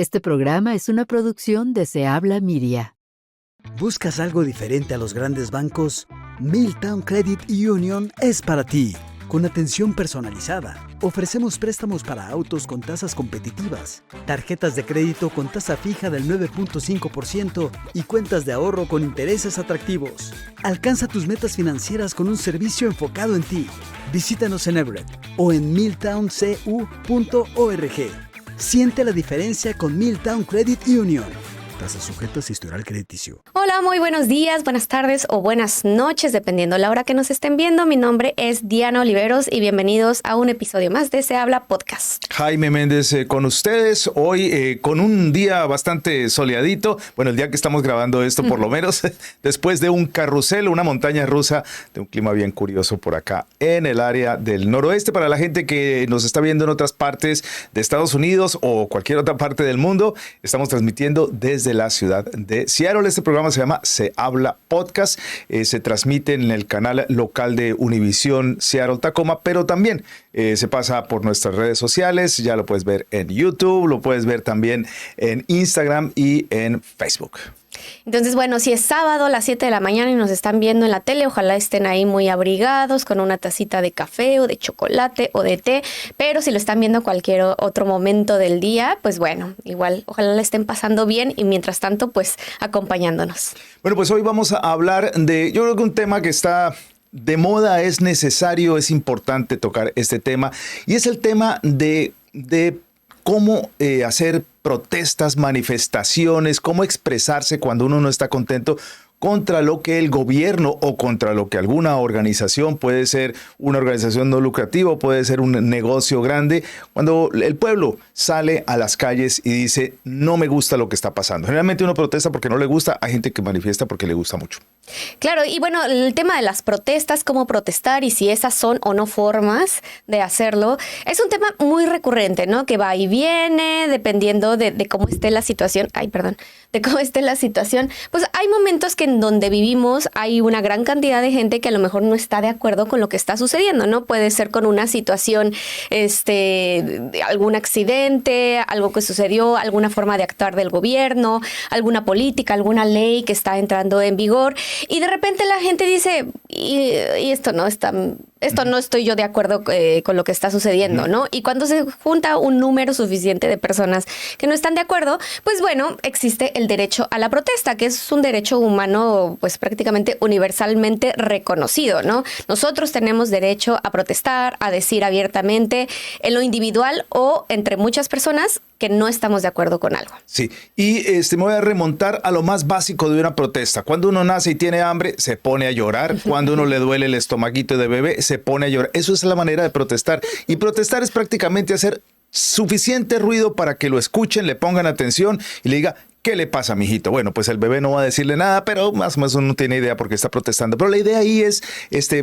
Este programa es una producción de Se Habla Media. ¿Buscas algo diferente a los grandes bancos? Milltown Credit Union es para ti. Con atención personalizada, ofrecemos préstamos para autos con tasas competitivas, tarjetas de crédito con tasa fija del 9.5% y cuentas de ahorro con intereses atractivos. Alcanza tus metas financieras con un servicio enfocado en ti. Visítanos en Everett o en milltowncu.org. Siente la diferencia con Milltown Credit Union. Tasas sujetas a historial crediticio. Hola, muy buenos días, buenas tardes o buenas noches, dependiendo la hora que nos estén viendo. Mi nombre es Diana Oliveros y bienvenidos a un episodio más de Se Habla Podcast. Jaime Méndez con ustedes, hoy con un día bastante soleadito. Bueno, el día que estamos grabando esto por lo menos, después de un carrusel, una montaña rusa, de un clima bien curioso por acá en el área del noroeste. Para la gente que nos está viendo en otras partes de Estados Unidos o cualquier otra parte del mundo, estamos transmitiendo desde la ciudad de Seattle. Este programa se llama Se Habla Podcast. Se transmite en el canal local de Univisión Seattle Tacoma, pero también se pasa por nuestras redes sociales. Ya lo puedes ver en YouTube, lo puedes ver también en Instagram y en Facebook. Entonces, bueno, si es sábado a las 7 de la mañana y nos están viendo en la tele, ojalá estén ahí muy abrigados con una tacita de café o de chocolate o de té, pero si lo están viendo cualquier otro momento del día, pues bueno, igual ojalá la estén pasando bien y mientras tanto, pues acompañándonos. Bueno, pues hoy vamos a hablar de, yo creo que un tema que está de moda, es necesario, es importante tocar este tema, y es el tema de cómo hacer protestas, manifestaciones, cómo expresarse cuando uno no está contento contra lo que el gobierno o contra lo que alguna organización, puede ser una organización no lucrativa, puede ser un negocio grande, cuando el pueblo sale a las calles y dice no me gusta lo que está pasando. Generalmente uno protesta porque no le gusta, hay gente que manifiesta porque le gusta mucho. Claro, y bueno, el tema de las protestas, cómo protestar y si esas son o no formas de hacerlo, es un tema muy recurrente, ¿no? Que va y viene dependiendo de cómo esté la situación. De cómo esté la situación. Pues hay momentos que en donde vivimos hay una gran cantidad de gente que a lo mejor no está de acuerdo con lo que está sucediendo, ¿no? Puede ser con una situación, algún accidente, algo que sucedió, alguna forma de actuar del gobierno, alguna política, alguna ley que está entrando en vigor. Y de repente la gente dice, y esto no estoy yo de acuerdo con lo que está sucediendo, ¿no? Y cuando se junta un número suficiente de personas que no están de acuerdo, pues bueno, existe el derecho a la protesta, que es un derecho humano pues prácticamente universalmente reconocido, ¿no? Nosotros tenemos derecho a protestar, a decir abiertamente en lo individual o entre muchas personas que no estamos de acuerdo con algo. Sí, y me voy a remontar a lo más básico de una protesta. Cuando uno nace y tiene hambre, se pone a llorar. Cuando uno le duele el estomaguito de bebé, se pone a llorar. Eso es la manera de protestar. Y protestar es prácticamente hacer suficiente ruido para que lo escuchen, le pongan atención y le diga, ¿qué le pasa, mijito? Bueno, pues el bebé no va a decirle nada, pero más o menos uno no tiene idea por qué está protestando. Pero la idea ahí es,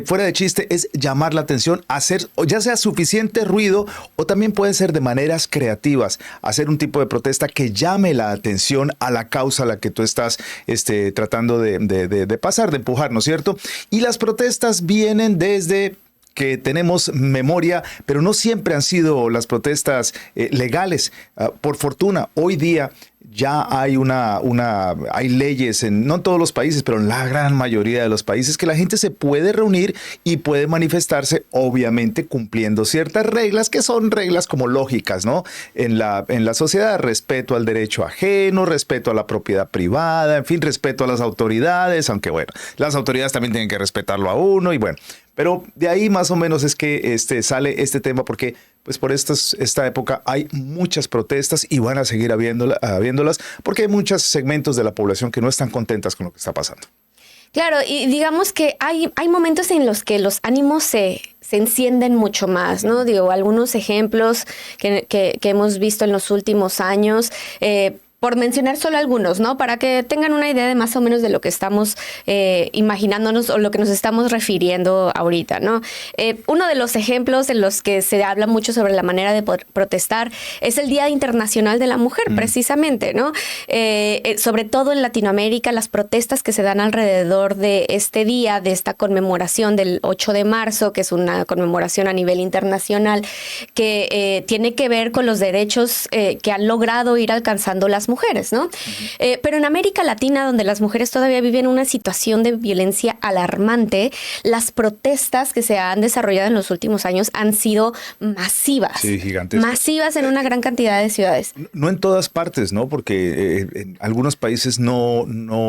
fuera de chiste, es llamar la atención, hacer ya sea suficiente ruido o también puede ser de maneras creativas, hacer un tipo de protesta que llame la atención a la causa a la que tú estás tratando de pasar, de empujar, ¿no es cierto? Y las protestas vienen desde que tenemos memoria, pero no siempre han sido las protestas legales. Por fortuna, hoy día ya hay hay leyes no en todos los países, pero en la gran mayoría de los países que la gente se puede reunir y puede manifestarse, obviamente cumpliendo ciertas reglas que son reglas como lógicas, ¿no? En la sociedad, respeto al derecho ajeno, respeto a la propiedad privada, en fin, respeto a las autoridades, aunque bueno, las autoridades también tienen que respetarlo a uno y bueno. Pero de ahí más o menos es que sale este tema porque pues por esta época hay muchas protestas y van a seguir habiéndolas porque hay muchos segmentos de la población que no están contentas con lo que está pasando. Claro, y digamos que hay momentos en los que los ánimos se encienden mucho más, ¿no? Digo, algunos ejemplos que hemos visto en los últimos años, por mencionar solo algunos, ¿no? Para que tengan una idea de más o menos de lo que estamos imaginándonos o lo que nos estamos refiriendo ahorita, ¿no? Uno de los ejemplos en los que se habla mucho sobre la manera de protestar es el Día Internacional de la Mujer, precisamente, ¿no? Sobre todo en Latinoamérica, las protestas que se dan alrededor de este día, de esta conmemoración del 8 de marzo, que es una conmemoración a nivel internacional, que tiene que ver con los derechos que han logrado ir alcanzando las mujeres, ¿no? Pero en América Latina, donde las mujeres todavía viven una situación de violencia alarmante, las protestas que se han desarrollado en los últimos años han sido masivas. Sí, gigantes. Masivas en una gran cantidad de ciudades. No en todas partes, ¿no? Porque en algunos países no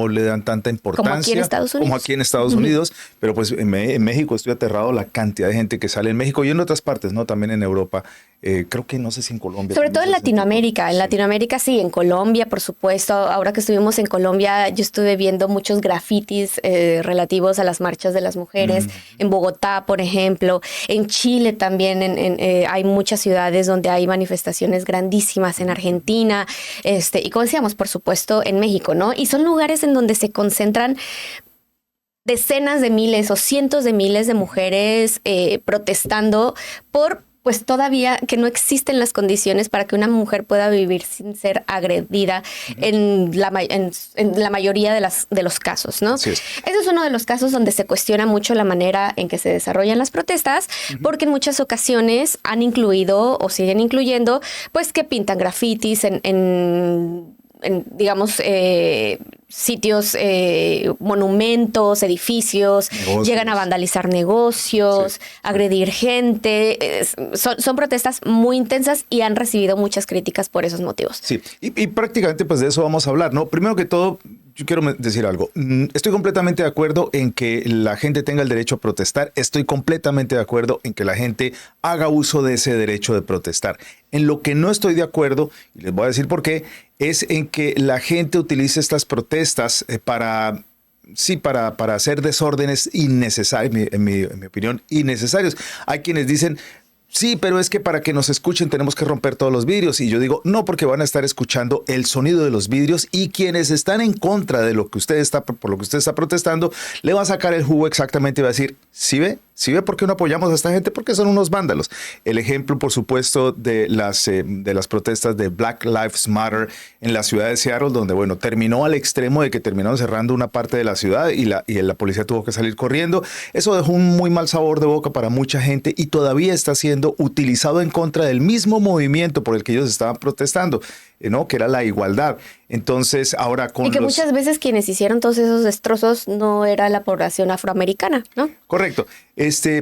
le dan tanta importancia. Como aquí en Estados Unidos. Como aquí en Estados Unidos, pero pues en México estoy aterrado la cantidad de gente que sale en México y en otras partes, ¿no? También en Europa. Creo que no sé si en Colombia. Sobre todo en Latinoamérica. En Latinoamérica sí, en Colombia, por supuesto. Ahora que estuvimos en Colombia, yo estuve viendo muchos grafitis relativos a las marchas de las mujeres. En Bogotá, por ejemplo. En Chile también hay muchas ciudades donde hay manifestaciones grandísimas. En Argentina. Y como decíamos, por supuesto, en México, ¿no? Y son lugares en donde se concentran decenas de miles o cientos de miles de mujeres protestando por, pues todavía que no existen las condiciones para que una mujer pueda vivir sin ser agredida en la mayoría de los casos, ¿no? Así es. Ese es uno de los casos donde se cuestiona mucho la manera en que se desarrollan las protestas, porque en muchas ocasiones han incluido o siguen incluyendo, pues que pintan grafitis en digamos, sitios, monumentos, edificios, Negocios. llegan a vandalizar negocios, agredir gente. Son protestas muy intensas y han recibido muchas críticas por esos motivos. Sí, y prácticamente pues de eso vamos a hablar, ¿no? Primero que todo, yo quiero decir algo. Estoy completamente de acuerdo en que la gente tenga el derecho a protestar. Estoy completamente de acuerdo en que la gente haga uso de ese derecho de protestar. En lo que no estoy de acuerdo, y les voy a decir por qué, es en que la gente utilice estas protestas para hacer desórdenes innecesarios, en mi opinión, innecesarios. Hay quienes dicen, sí, pero es que para que nos escuchen tenemos que romper todos los vidrios. Y yo digo, no, porque van a estar escuchando el sonido de los vidrios y quienes están en contra de lo que por lo que usted está protestando, le va a sacar el jugo exactamente y va a decir, ¿sí ve? ¿Sí ve por qué no apoyamos a esta gente? Porque son unos vándalos. El ejemplo, por supuesto, de las protestas de Black Lives Matter en la ciudad de Seattle, donde, bueno, terminó al extremo de que terminaron cerrando una parte de la ciudad y la policía tuvo que salir corriendo. Eso dejó un muy mal sabor de boca para mucha gente y todavía está siendo utilizado en contra del mismo movimiento por el que ellos estaban protestando, ¿no? Que era la igualdad. Entonces, ahora con Y que muchas veces quienes hicieron todos esos destrozos no era la población afroamericana, ¿no? Correcto.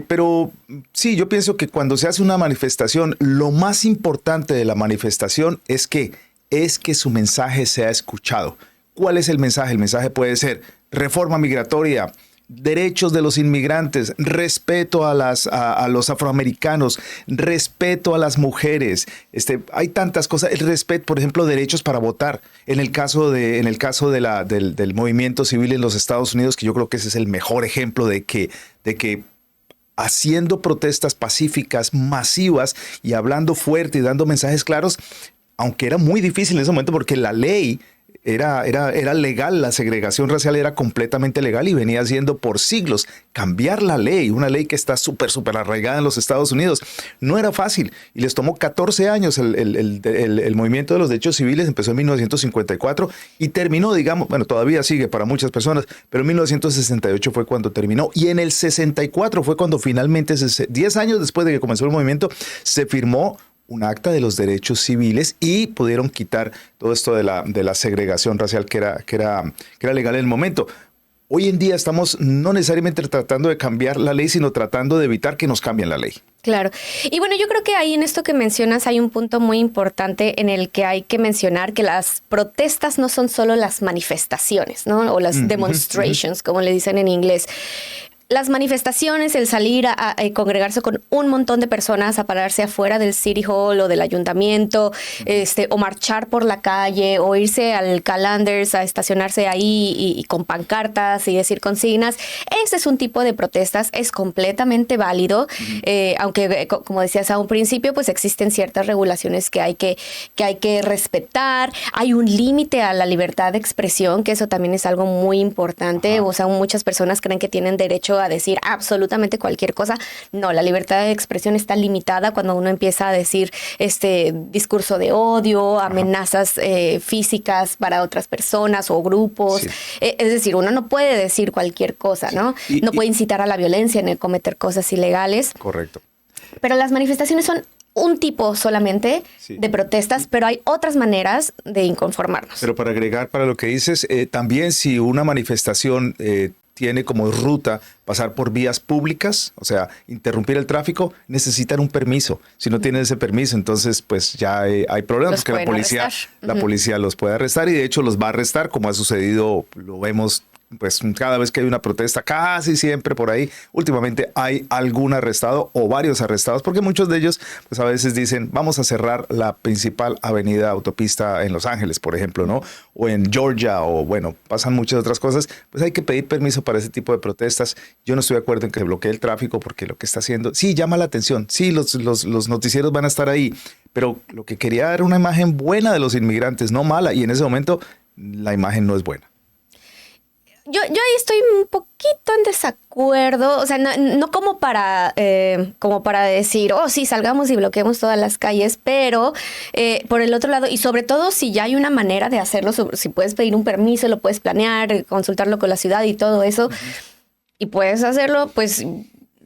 Pero sí, yo pienso que cuando se hace una manifestación, lo más importante de la manifestación es que su mensaje sea escuchado. ¿Cuál es el mensaje? El mensaje puede ser reforma migratoria, derechos de los inmigrantes, respeto a los afroamericanos, respeto a las mujeres. Hay tantas cosas. El respeto, por ejemplo, derechos para votar. En el caso del movimiento civil en los Estados Unidos, que yo creo que ese es el mejor ejemplo de que haciendo protestas pacíficas, masivas y hablando fuerte y dando mensajes claros, aunque era muy difícil en ese momento porque la ley era legal, la segregación racial era completamente legal y venía siendo por siglos. Cambiar la ley, una ley que está súper arraigada en los Estados Unidos, no era fácil y les tomó 14 años. El movimiento de los derechos civiles empezó en 1954 y terminó, digamos, bueno, todavía sigue para muchas personas, pero en 1968 fue cuando terminó y en el 64 fue cuando finalmente, 10 años después de que comenzó el movimiento, se firmó un acta de los derechos civiles y pudieron quitar todo esto de la segregación racial que era legal en el momento. Hoy en día estamos no necesariamente tratando de cambiar la ley, sino tratando de evitar que nos cambien la ley. Claro. Y bueno, yo creo que ahí en esto que mencionas hay un punto muy importante en el que hay que mencionar que las protestas no son solo las manifestaciones, ¿no? O las demonstrations, como le dicen en inglés. las manifestaciones, el salir a congregarse con un montón de personas, a pararse afuera del City Hall o del ayuntamiento, o marchar por la calle, o irse al Calanders a estacionarse ahí y con pancartas y decir consignas, ese es un tipo de protestas, es completamente válido, aunque como decías a un principio, pues existen ciertas regulaciones que hay que respetar, hay un límite a la libertad de expresión, que eso también es algo muy importante. Ajá. O sea, muchas personas creen que tienen derecho a decir absolutamente cualquier cosa. No, la libertad de expresión está limitada cuando uno empieza a decir discurso de odio, amenazas físicas para otras personas o grupos. Sí. Es decir, uno no puede decir cualquier cosa, ¿no? No puede incitar a la violencia ni cometer cosas ilegales. Correcto. Pero las manifestaciones son un tipo solamente de protestas, pero hay otras maneras de inconformarnos. Pero para agregar para lo que dices, también si una manifestación tiene como ruta pasar por vías públicas, o sea, interrumpir el tráfico, necesitan un permiso. Si no tienen ese permiso, entonces pues ya hay problemas, porque la policía los puede arrestar y de hecho los va a arrestar, como ha sucedido, lo vemos pues cada vez que hay una protesta, casi siempre por ahí, últimamente hay algún arrestado o varios arrestados, porque muchos de ellos pues a veces dicen, vamos a cerrar la principal avenida autopista en Los Ángeles, por ejemplo, ¿no? O en Georgia, o bueno, pasan muchas otras cosas, pues hay que pedir permiso para ese tipo de protestas. Yo no estoy de acuerdo en que bloquee el tráfico, porque lo que está haciendo, sí, llama la atención, sí, los noticieros van a estar ahí, pero lo que quería era una imagen buena de los inmigrantes, no mala, y en ese momento la imagen no es buena. Yo ahí estoy un poquito en desacuerdo, o sea, no como para decir, oh sí, salgamos y bloqueemos todas las calles, pero por el otro lado, y sobre todo si ya hay una manera de hacerlo, si puedes pedir un permiso, lo puedes planear, consultarlo con la ciudad y todo eso, y puedes hacerlo, pues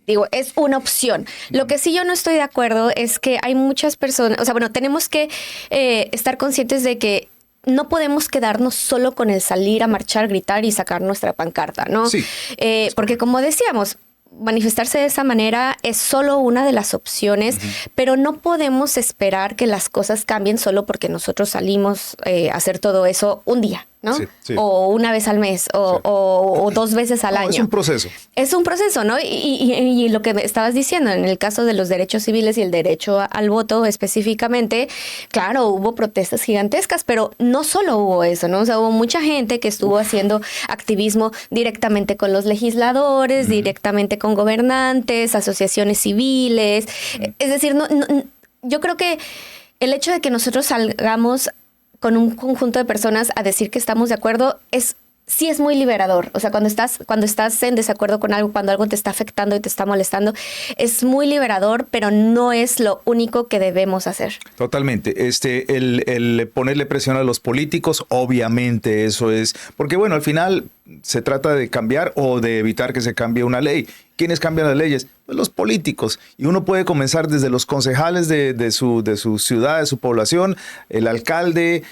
digo, es una opción. Lo que sí yo no estoy de acuerdo es que hay muchas personas, o sea, bueno, tenemos que estar conscientes de que no podemos quedarnos solo con el salir a marchar, gritar y sacar nuestra pancarta, ¿no? Sí. Porque como decíamos, manifestarse de esa manera es solo una de las opciones, pero no podemos esperar que las cosas cambien solo porque nosotros salimos a hacer todo eso un día, ¿no? Sí, sí. O una vez al mes, o 2 veces al año. Es un proceso. Es un proceso, ¿no? Y lo que me estabas diciendo, en el caso de los derechos civiles y el derecho al voto específicamente, claro, hubo protestas gigantescas, pero no solo hubo eso, ¿no? O sea, hubo mucha gente que estuvo haciendo activismo directamente con los legisladores, directamente con gobernantes, asociaciones civiles. Es decir, yo creo que el hecho de que nosotros salgamos con un conjunto de personas a decir que estamos de acuerdo sí es muy liberador. O sea, cuando estás en desacuerdo con algo, cuando algo te está afectando y te está molestando, es muy liberador, pero no es lo único que debemos hacer. Totalmente. El ponerle presión a los políticos, obviamente eso es, porque bueno, al final se trata de cambiar o de evitar que se cambie una ley. ¿Quiénes cambian las leyes? Pues los políticos. Y uno puede comenzar desde los concejales de su ciudad, de su población, el alcalde,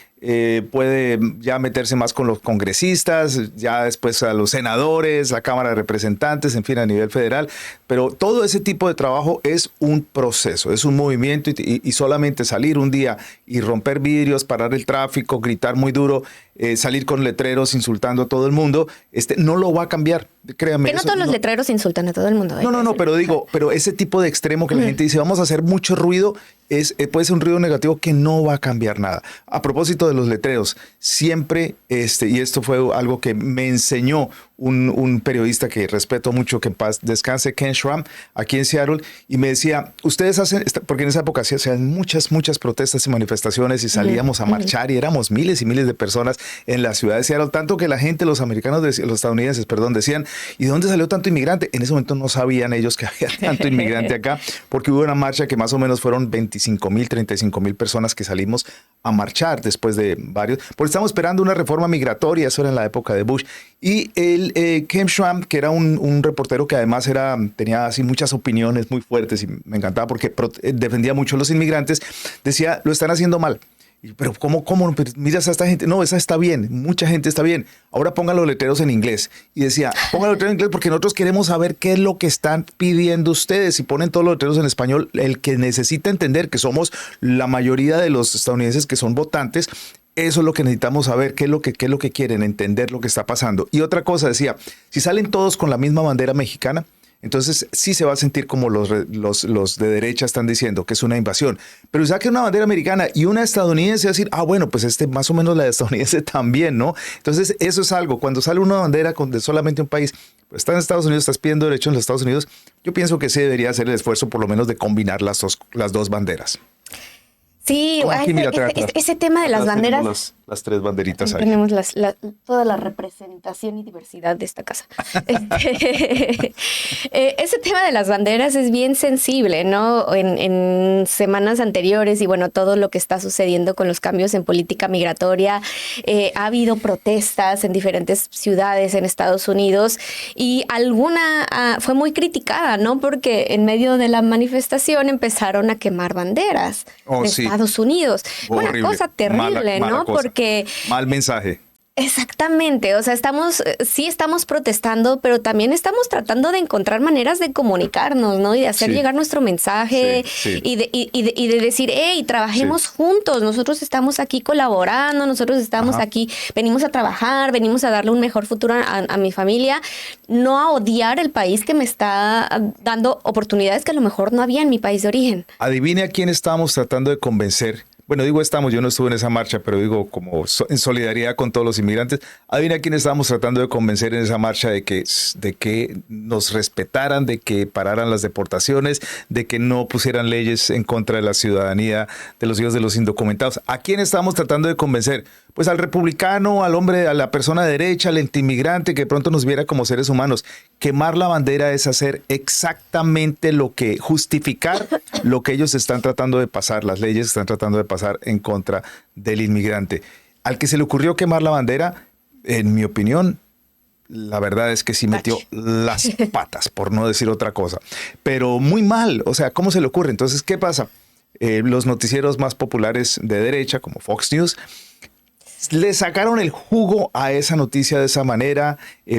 puede ya meterse más con los congresistas, ya después a los senadores, la Cámara de Representantes, en fin, a nivel federal. Pero todo ese tipo de trabajo es un proceso, es un movimiento y solamente salir un día y romper vidrios, parar el tráfico, gritar muy duro, salir con letreros insultando a todo el mundo, no lo va a cambiar. Créame. Que no todos los letreros insultan a todo el mundo. No, pero ese tipo de extremo que la gente dice, vamos a hacer mucho ruido, puede ser un ruido negativo que no va a cambiar nada. A propósito de los letreros, siempre, y esto fue algo que me enseñó un periodista que respeto mucho, que en paz descanse, Ken Schramm, aquí en Seattle, y me decía, ustedes hacen, porque en esa época se hacían muchas protestas y manifestaciones y salíamos a marchar y éramos miles y miles de personas en la ciudad de Seattle, tanto que la gente, los estadounidenses, decían, ¿y de dónde salió tanto inmigrante? En ese momento no sabían ellos que había tanto inmigrante acá, porque hubo una marcha que más o menos fueron 25,000, 35,000 personas que salimos a marchar después de varios, porque estamos esperando una reforma migratoria, eso era en la época de Bush, y Ken Schramm, que era un reportero que además tenía así muchas opiniones muy fuertes y me encantaba porque defendía mucho a los inmigrantes, decía, lo están haciendo mal. Pero ¿cómo? Miras a esta gente. No, esa está bien. Mucha gente está bien. Ahora pongan los letreros en inglés. Y decía, pongan los letreros en inglés porque nosotros queremos saber qué es lo que están pidiendo ustedes. Si ponen todos los letreros en español, el que necesita entender que somos la mayoría de los estadounidenses que son votantes, Eso es lo que necesitamos saber, qué es lo que quieren, entender lo que está pasando. Y otra cosa, decía, si salen todos con la misma bandera mexicana, entonces sí se va a sentir como los de derecha están diciendo que es una invasión. Pero saque una bandera americana y una estadounidense, decir, bueno, pues más o menos la estadounidense también, ¿no? Entonces eso es algo. Cuando sale una bandera de solamente un país, pues está en Estados Unidos, estás pidiendo derechos en los Estados Unidos, yo pienso que sí debería hacer el esfuerzo por lo menos de combinar las dos banderas. Sí, Aquí, mira, ese tema de las banderas. Las tres banderitas ahí. Tenemos toda la representación y diversidad de esta casa. Ese tema de las banderas es bien sensible, ¿no? En semanas anteriores y bueno, todo lo que está sucediendo con los cambios en política migratoria, ha habido protestas en diferentes ciudades en Estados Unidos y alguna fue muy criticada, ¿no? Porque en medio de la manifestación empezaron a quemar banderas de Estados Unidos. Horrible. Una cosa terrible, mala ¿no? cosa. Porque mal mensaje. Exactamente, o sea, sí estamos protestando, pero también estamos tratando de encontrar maneras de comunicarnos, ¿no? Y de hacer llegar nuestro mensaje y de decir, hey, trabajemos juntos, nosotros estamos aquí colaborando, nosotros estamos aquí, venimos a trabajar, venimos a darle un mejor futuro a mi familia, no a odiar el país que me está dando oportunidades que a lo mejor no había en mi país de origen. Adivine a quién estábamos tratando de convencer. Bueno, digo yo no estuve en esa marcha, pero digo como en solidaridad con todos los inmigrantes. Adivina quién estábamos tratando de convencer en esa marcha de que nos respetaran, de que pararan las deportaciones, de que no pusieran leyes en contra de la ciudadanía de los hijos de los indocumentados. ¿A quién estábamos tratando de convencer? Pues al republicano, al hombre, a la persona de derecha, al antiinmigrante que de pronto nos viera como seres humanos. Quemar la bandera es hacer exactamente justificar lo que ellos están tratando de pasar, las leyes están tratando de pasar en contra del inmigrante. Al que se le ocurrió quemar la bandera, en mi opinión, la verdad es que sí metió las patas, por no decir otra cosa. Pero muy mal, o sea, ¿cómo se le ocurre? Entonces, ¿qué pasa? Los noticieros más populares de derecha, como Fox News, le sacaron el jugo a esa noticia de esa manera.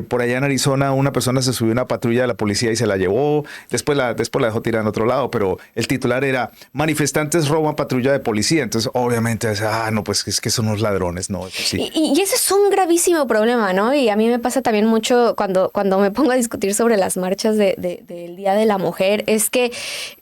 Por allá en Arizona una persona se subió a una patrulla de la policía y se la llevó. Después la dejó tirar en otro lado, pero el titular era manifestantes roban patrulla de policía. Entonces obviamente, no, pues es que son unos ladrones, ¿no? Eso sí. Y ese es un gravísimo problema, ¿no? Y a mí me pasa también mucho cuando me pongo a discutir sobre las marchas del Día de la Mujer, es que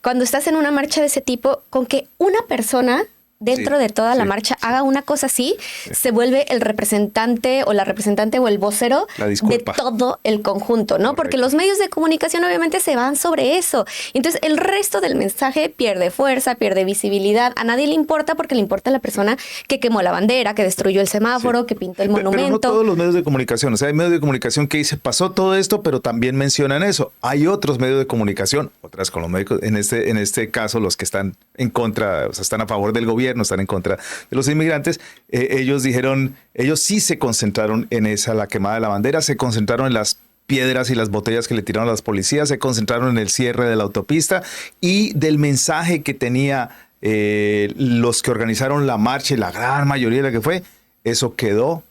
cuando estás en una marcha de ese tipo, con que una persona dentro de toda la marcha haga una cosa así, se vuelve el representante o la representante o el vocero de todo el conjunto, ¿no? Correcto. Porque los medios de comunicación obviamente se van sobre eso. Entonces el resto del mensaje pierde fuerza, pierde visibilidad. A nadie le importa porque le importa a la persona que quemó la bandera, que destruyó el semáforo, que pintó el monumento. Pero no todos los medios de comunicación. O sea, hay medios de comunicación que dicen, pasó todo esto, pero también mencionan eso. Hay otros medios de comunicación, otras con los médicos, en este caso los que están en contra, o sea, están a favor del gobierno, están en contra de los inmigrantes, ellos sí se concentraron en la quemada de la bandera, se concentraron en las piedras y las botellas que le tiraron a las policías, se concentraron en el cierre de la autopista y del mensaje que tenía los que organizaron la marcha y la gran mayoría de la que fue, eso quedó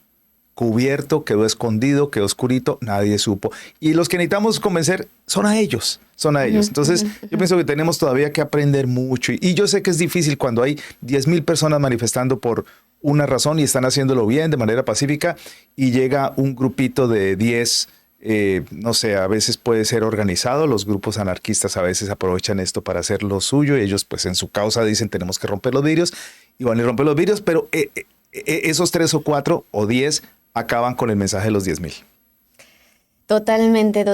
cubierto, quedó escondido, quedó oscurito, nadie supo. Y los que necesitamos convencer son a ellos. Entonces, yo pienso que tenemos todavía que aprender mucho. Y yo sé que es difícil cuando hay 10,000 personas manifestando por una razón y están haciéndolo bien, de manera pacífica, y llega un grupito de 10, no sé, a veces puede ser organizado. Los grupos anarquistas a veces aprovechan esto para hacer lo suyo y ellos, pues, en su causa dicen tenemos que romper los vidrios y van a romper los vidrios, pero esos 3 o 4 o 10 acaban con el mensaje de los 10,000. Totalmente.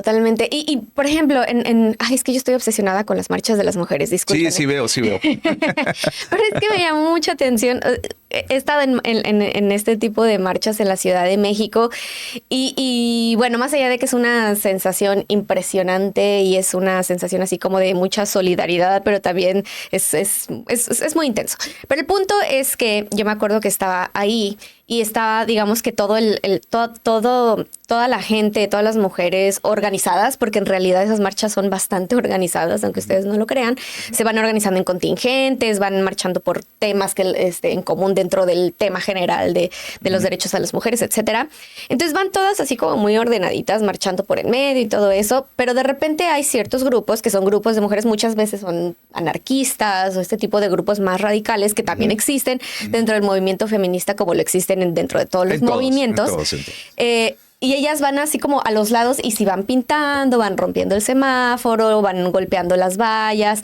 Y por ejemplo, es que yo estoy obsesionada con las marchas de las mujeres, discúlpame. Sí veo. Pero es que me llama mucha atención. He estado en este tipo de marchas en la Ciudad de México y bueno, más allá de que es una sensación impresionante y es una sensación así como de mucha solidaridad, pero también es muy intenso. Pero el punto es que yo me acuerdo que estaba ahí y estaba, digamos que toda la gente, todas las mujeres organizadas, porque en realidad esas marchas son bastante organizadas, aunque ustedes no lo crean, se van organizando en contingentes, van marchando por temas que en común dentro dentro del tema general de los derechos a las mujeres, etcétera. Entonces van todas así como muy ordenaditas, marchando por el medio y todo eso, pero de repente hay ciertos grupos que son grupos de mujeres, muchas veces son anarquistas o este tipo de grupos más radicales que también existen dentro del movimiento feminista, como lo existen dentro de todos los movimientos. Y ellas van así como a los lados y si van pintando, van rompiendo el semáforo, van golpeando las vallas.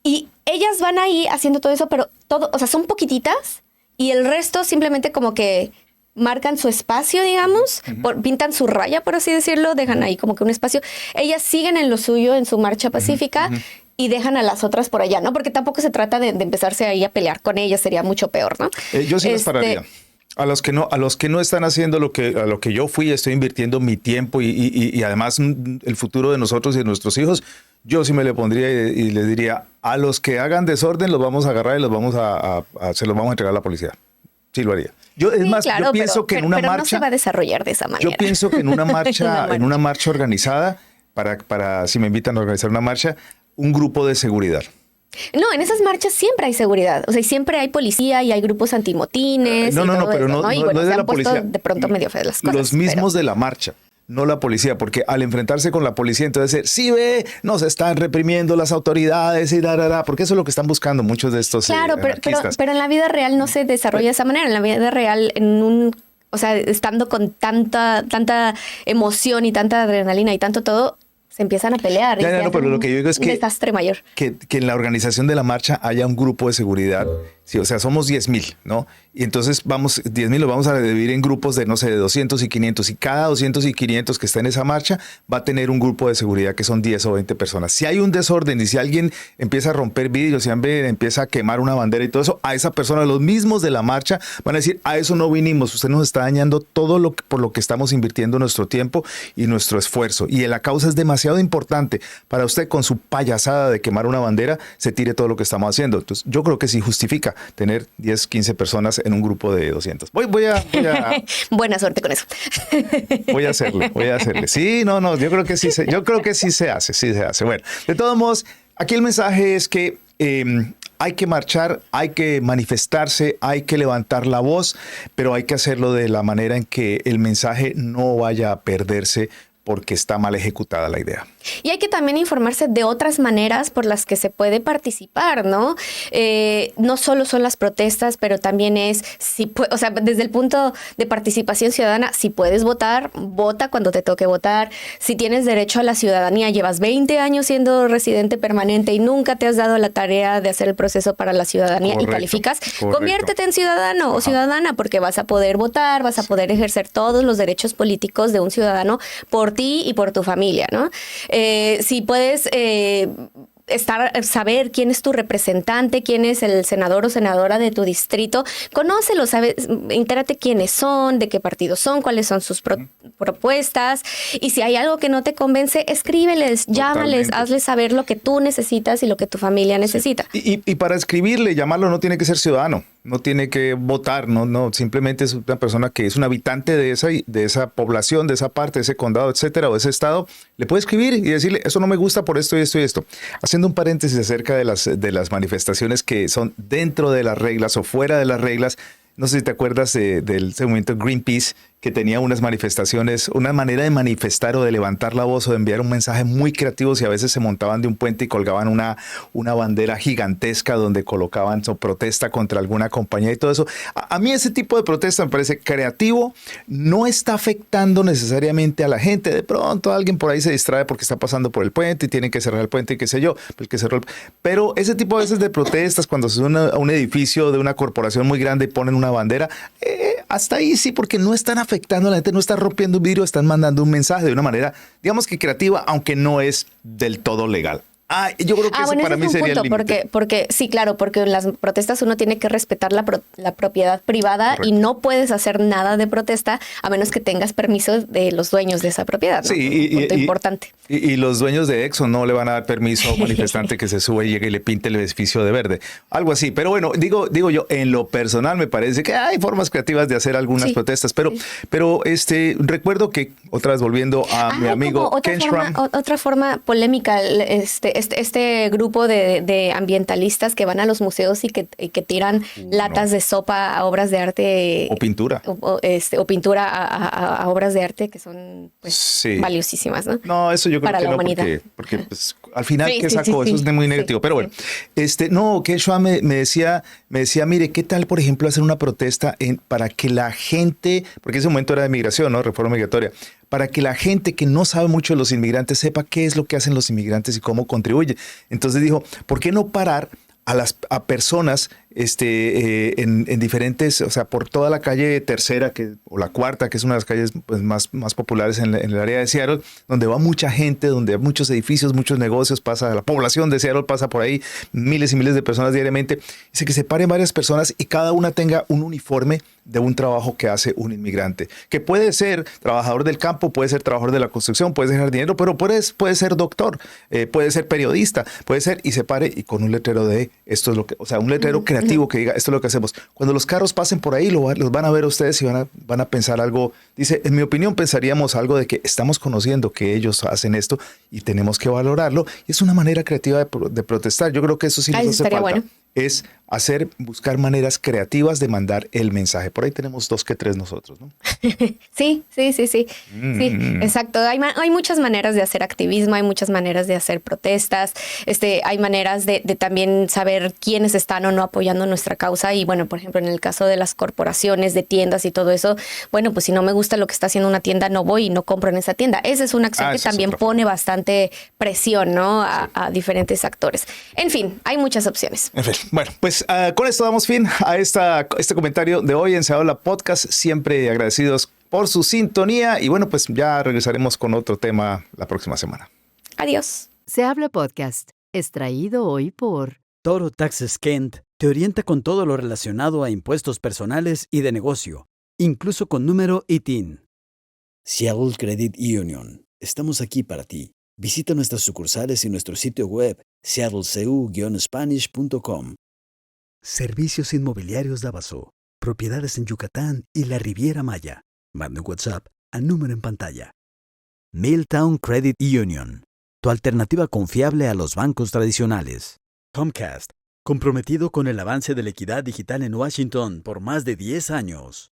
Y ellas van ahí haciendo todo eso, pero todo, o sea, son poquititas y el resto simplemente como que marcan su espacio, digamos, pintan su raya, por así decirlo, dejan ahí como que un espacio. Ellas siguen en lo suyo, en su marcha pacífica, y dejan a las otras por allá, ¿no? Porque tampoco se trata de empezarse ahí a pelear con ellas, sería mucho peor, ¿no? Yo sí las pararía. A los que no están haciendo a lo que yo fui, estoy invirtiendo mi tiempo y además el futuro de nosotros y de nuestros hijos, yo sí me le pondría y les diría, a los que hagan desorden los vamos a agarrar y se los vamos a entregar a la policía. Sí lo haría. Yo pienso que en una marcha no se va a desarrollar de esa manera. Yo pienso que en una marcha organizada, para si me invitan a organizar una marcha, un grupo de seguridad. No, en esas marchas siempre hay seguridad. O sea, siempre hay policía y hay grupos antimotines. No, pero eso, no y bueno, es de se la han puesto policía. De pronto medio feas las cosas. Los mismos de la marcha. No la policía, porque al enfrentarse con la policía, entonces, sí ve, nos están reprimiendo las autoridades y porque eso es lo que están buscando muchos de estos anarquistas. Pero en la vida real no se desarrolla de esa manera. En la vida real, o sea, estando con tanta emoción y tanta adrenalina y tanto todo, se empiezan a pelear. Pero lo que yo digo es que, un desastre mayor. Que en la organización de la marcha haya un grupo de seguridad. Sí, o sea, somos 10,000, ¿no? Y entonces 10,000 los vamos a dividir en grupos de, no sé, de 200 y 500. Y cada 200 y 500 que está en esa marcha va a tener un grupo de seguridad que son 10 o 20 personas. Si hay un desorden y si alguien empieza a romper vidrios, si alguien empieza a quemar una bandera y todo eso, a esa persona, los mismos de la marcha, van a decir, a eso no vinimos. Usted nos está dañando todo por lo que estamos invirtiendo nuestro tiempo y nuestro esfuerzo. Y la causa es demasiado importante para usted con su payasada de quemar una bandera, se tire todo lo que estamos haciendo. Entonces, yo creo que sí justifica tener 10, 15 personas en un grupo de 200. Voy a Buena suerte con eso. Voy a hacerle. Sí, no, yo creo que sí se hace. Bueno, de todos modos, aquí el mensaje es que hay que marchar, hay que manifestarse, hay que levantar la voz, pero hay que hacerlo de la manera en que el mensaje no vaya a perderse porque está mal ejecutada la idea. Y hay que también informarse de otras maneras por las que se puede participar, ¿no? No solo son las protestas, pero también es, o sea, desde el punto de participación ciudadana, si puedes votar, vota cuando te toque votar. Si tienes derecho a la ciudadanía, llevas 20 años siendo residente permanente y nunca te has dado la tarea de hacer el proceso para la ciudadanía y calificas, conviértete en ciudadano o ciudadana, porque vas a poder votar, vas a poder ejercer todos los derechos políticos de un ciudadano por ti y por tu familia, ¿no? Si puedes saber quién es tu representante, quién es el senador o senadora de tu distrito, conócelo, entérate quiénes son, de qué partidos son, cuáles son sus propuestas, y si hay algo que no te convence, escríbeles, llámales, hazles saber lo que tú necesitas y lo que tu familia necesita. Y para escribirle, llamarlo, no tiene que ser ciudadano, no tiene que votar, no, simplemente es una persona que es un habitante de esa población, de esa parte, de ese condado, etcétera, o de ese estado, le puede escribir y decirle, eso no me gusta por esto y esto y esto. Haciendo un paréntesis acerca de las manifestaciones que son dentro de las reglas o fuera de las reglas, no sé si te acuerdas del movimiento Greenpeace, que tenía unas manifestaciones, una manera de manifestar o de levantar la voz o de enviar un mensaje muy creativos, y a veces se montaban de un puente y colgaban una bandera gigantesca donde colocaban su protesta contra alguna compañía y todo eso. A mí ese tipo de protesta me parece creativo, no está afectando necesariamente a la gente. De pronto alguien por ahí se distrae porque está pasando por el puente y tienen que cerrar el puente y qué sé yo, pero ese tipo a veces de protestas, cuando se sube a un edificio de una corporación muy grande y ponen una bandera, hasta ahí sí, porque no están afectando a la gente, no están rompiendo un vidrio, están mandando un mensaje de una manera, digamos que creativa, aunque no es del todo legal. Yo creo que ese para mí sería el límite. Porque sí, claro, porque en las protestas uno tiene que respetar la propiedad privada. Correcto. Y no puedes hacer nada de protesta a menos que tengas permiso de los dueños de esa propiedad, ¿no? Sí, un punto importante. Y los dueños de Exxon no le van a dar permiso a un manifestante que se sube y llegue y le pinte el edificio de verde. Algo así. Pero bueno, digo yo, en lo personal me parece que hay formas creativas de hacer algunas protestas. Pero recuerdo que, otra vez volviendo a mi amigo Ken Schramm. Otra forma polémica, este grupo de ambientalistas que van a los museos y que tiran latas de sopa a obras de arte. O pintura. O pintura a obras de arte que son pues, Sí. valiosísimas, ¿no? No, eso yo creo Para que la no, humanidad. porque pues, al final, Sí, ¿qué sí, sacó? sí, Eso sí. es muy Sí, negativo. Pero bueno, sí. no, que Schwab me decía, mire, ¿qué tal, por ejemplo, hacer una protesta para que la gente, porque ese momento era de migración, ¿no? Reforma migratoria, para que la gente que no sabe mucho de los inmigrantes sepa qué es lo que hacen los inmigrantes y cómo contribuye. Entonces dijo, ¿por qué no parar a personas en diferentes, o sea, por toda la calle Tercera o la Cuarta, que es una de las calles pues, más populares en el área de Seattle, donde va mucha gente, donde hay muchos edificios, muchos negocios, la población de Seattle pasa por ahí, miles y miles de personas diariamente. Dice que se paren varias personas y cada una tenga un uniforme de un trabajo que hace un inmigrante, que puede ser trabajador del campo, puede ser trabajador de la construcción, puede ser jardinero, pero puede ser doctor, puede ser periodista, puede ser, y se pare y con un letrero de esto es lo que, o sea, un letrero creativo que diga esto es lo que hacemos. Cuando los carros pasen por ahí, los van a ver ustedes y van a pensar algo. Dice, en mi opinión, pensaríamos algo de que estamos conociendo que ellos hacen esto y tenemos que valorarlo. Y es una manera creativa de protestar. Yo creo que eso sí nos hace falta. Bueno. Es buscar maneras creativas de mandar el mensaje. Por ahí tenemos 2 que 3 nosotros, ¿no? Sí. Sí, exacto. Hay muchas maneras de hacer activismo, hay muchas maneras de hacer protestas, hay maneras de también saber quiénes están o no apoyando nuestra causa. Y bueno, por ejemplo, en el caso de las corporaciones, de tiendas y todo eso, bueno, pues si no me gusta lo que está haciendo una tienda, no voy y no compro en esa tienda. Esa es una acción que también pone bastante presión, ¿no? A diferentes actores. En fin, hay muchas opciones. En fin, bueno, pues con esto damos fin a este comentario de hoy en Se Habla Podcast. Siempre agradecidos por su sintonía y bueno, pues ya regresaremos con otro tema la próxima semana. Adiós. Se habla podcast, extraído hoy por Toro Taxes Kent te orienta con todo lo relacionado a impuestos personales y de negocio, incluso con número y TIN. Seattle Credit Union. Estamos aquí para ti. Visita nuestras sucursales y nuestro sitio web seattlecu-spanish.com. Servicios Inmobiliarios Davaso. Propiedades en Yucatán y la Riviera Maya. Manda un WhatsApp al número en pantalla. Milltown Credit Union. Tu alternativa confiable a los bancos tradicionales. Comcast. Comprometido con el avance de la equidad digital en Washington por más de 10 años.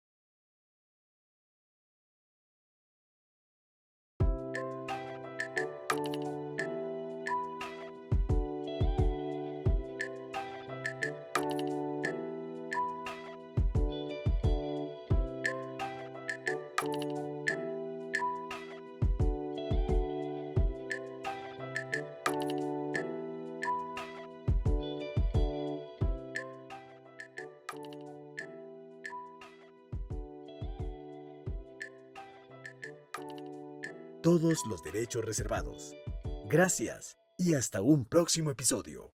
Todos los derechos reservados. Gracias y hasta un próximo episodio.